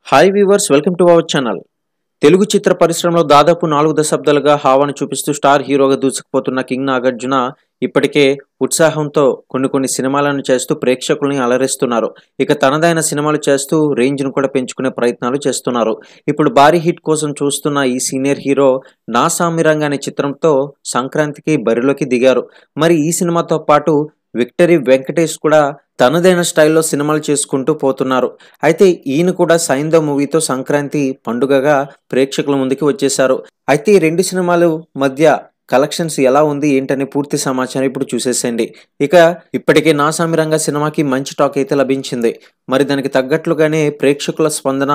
Hi viewers, welcome to our channel. Telugu చిత్ర పరిశ్రమలో దాదాపు 4 దశాబ్దాలుగా హావాను చూపిస్తూ స్టార్ హీరోగా దూసుకుపోతున్న కింగ్ నాగార్జున ఇప్పటికే ఉత్సాహంతో కొన్ని సినిమాలను చేస్తూ ప్రేక్షకుల్ని అలరిస్తున్నారు. ఇక తనదైన సినిమాలు చేస్తూ రేంజ్ను కూడా పెంచుకునే ప్రయత్నాలు చేస్తున్నారు. ఇప్పుడు భారీ హిట్ కోసం చూస్తున్న ఈ సీనియర్ హీరో నా సామిరంగ అనే చిత్రంతో సంక్రాంతికి బరిలోకి దిగారు. మరి ఈ సినిమాతో పాటు విక్టరీ వెంకటేష్ కూడా తనదైన స్టైల్లో సినిమాలు చేసుకుంటూ పోతున్నారు. అయితే ఈయన కూడా సైంధవ్ మూవీతో సంక్రాంతి పండుగగా ప్రేక్షకుల ముందుకి వచ్చేశారు. అయితే ఈ రెండు సినిమాలు మధ్య కలెక్షన్స్ ఎలా ఉంది ఏంటనే పూర్తి సమాచారం ఇప్పుడు చూసేసేయండి. ఇక ఇప్పటికే నా సామిరంగ సినిమాకి మంచి టాక్ అయితే లభించింది. మరి దానికి తగ్గట్లుగానే ప్రేక్షకుల స్పందన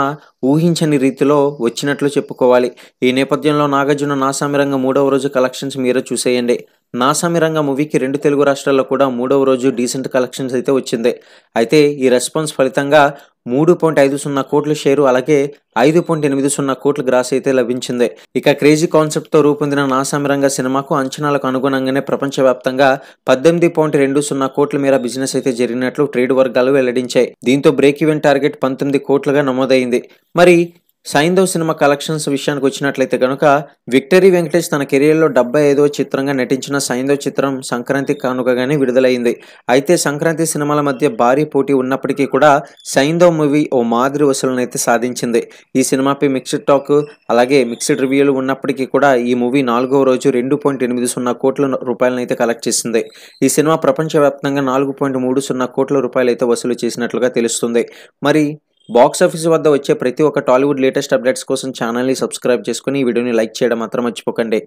ఊహించని రీతిలో వచ్చినట్లు చెప్పుకోవాలి. ఈ నేపథ్యంలో నాగార్జున నా సామిరంగ 3వ రోజు కలెక్షన్స్ మీరే చూసేయండి. నా సామిరంగ మూవీకి 2 తెలుగు రాష్ట్రాల్లో కూడా 3వ రోజు డీసెంట్ కలెక్షన్స్ అయితే వచ్చింది. అయితే ఈ రెస్పాన్స్ ఫలితంగా 3.50 కోట్ల షేరు అలాగే 5.80 కోట్ల గ్రాస్ అయితే లభించింది. ఇక క్రేజీ కాన్సెప్ట్ తో రూపొందిన నా సామిరంగ సినిమాకు అంచనాలకు అనుగుణంగానే ప్రపంచవ్యాప్తంగా 18.20 కోట్ల మేర బిజినెస్ అయితే జరిగినట్లు ట్రేడ్ వర్గాలు వెల్లడించాయి. దీంతో బ్రేక్ ఈవెన్ టార్గెట్ 19 కోట్లుగా నమోదైంది. మరి సైంధవ్ సినిమా కలెక్షన్స్ విషయానికి వచ్చినట్లయితే కనుక విక్టరీ వెంకటేష్ తన కెరీర్లో 75వ చిత్రంగా నటించిన సైంధవ్ చిత్రం సంక్రాంతి కానుకగానే విడుదలైంది. అయితే సంక్రాంతి సినిమాల మధ్య భారీ పోటీ ఉన్నప్పటికీ కూడా సైంధవ్ మూవీ ఓ మాదిరి వసూలను అయితే సాధించింది. ఈ సినిమాపై మిక్స్డ్ టాక్ అలాగే మిక్స్డ్ రివ్యూలు ఉన్నప్పటికీ కూడా ఈ మూవీ 4వ రోజు 2.80 కోట్ల రూపాయలను అయితే కలెక్ట్ చేసింది. ఈ సినిమా ప్రపంచవ్యాప్తంగా 4.30 కోట్ల రూపాయలు అయితే వసూలు చేసినట్లుగా తెలుస్తుంది. మరి బాక్స్ ఆఫీస్ వద్ద వచ్చే ప్రతి ఒక్క టాలీవుడ్ లేటెస్ట్ అప్డేట్స్ కోసం ఛానల్ని సబ్స్క్రైబ్ చేసుకుని ఈ వీడియోని లైక్ చేయడం మాత్రం మర్చిపోకండి.